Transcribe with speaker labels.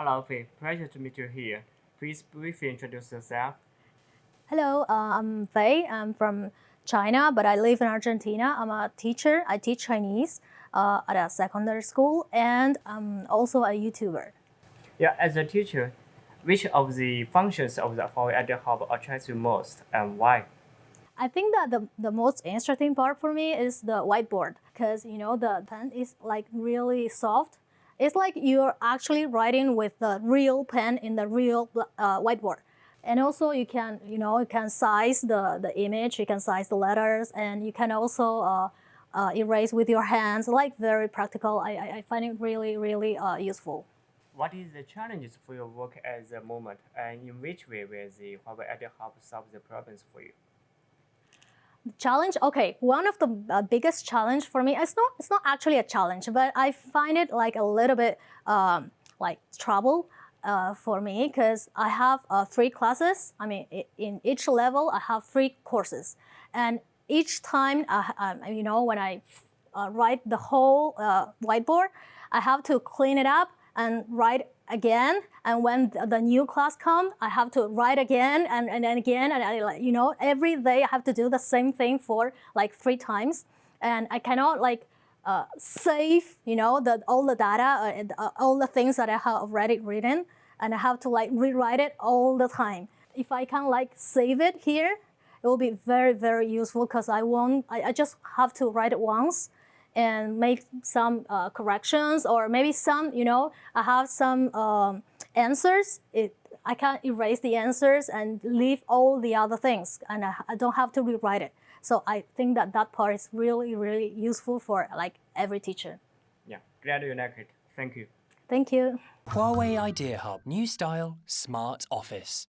Speaker 1: Hello, Faye. Pleasure to meet you here. Please briefly introduce yourself.
Speaker 2: Hello, I'm Faye. I'm from China, but I live in Argentina. I'm a teacher. I teach Chinese at a secondary school, and I'm also a YouTuber.
Speaker 1: Yeah, as a teacher, which of the functions of the Huawei IdeaHub attracts you most and why?
Speaker 2: I think that the most interesting part for me is the whiteboard because the pen is like really soft. It's like you're actually writing with the real pen in the real whiteboard. And also you can size the image, you can size the letters, and you can also erase with your hands, like very practical. I find it really useful.
Speaker 1: What is the challenges for your work at the moment, and in which way will the Huawei IdeaHub solve the problems for you?
Speaker 2: Challenge, okay, one of the biggest challenge for me, it's not actually a challenge, but I find it like a little bit like trouble for me because I have 3 classes. I mean, in each level I have 3 courses, and each time when I write the whole whiteboard, I have to clean it up and write again. And when the new class comes, I have to write again and again. And every day I have to do the same thing for like 3 times. And I cannot save, all the data, all the things that I have already written. And I have to like rewrite it all the time. If I can like save it here, it will be very useful because I just have to write it once and make some corrections, or maybe I have some answers. I can erase the answers and leave all the other things, and I don't have to rewrite it. So I think that part is really useful for like every teacher.
Speaker 1: Yeah, glad you like it. Thank you.
Speaker 2: Thank you.
Speaker 3: Huawei IdeaHub, new style, smart office.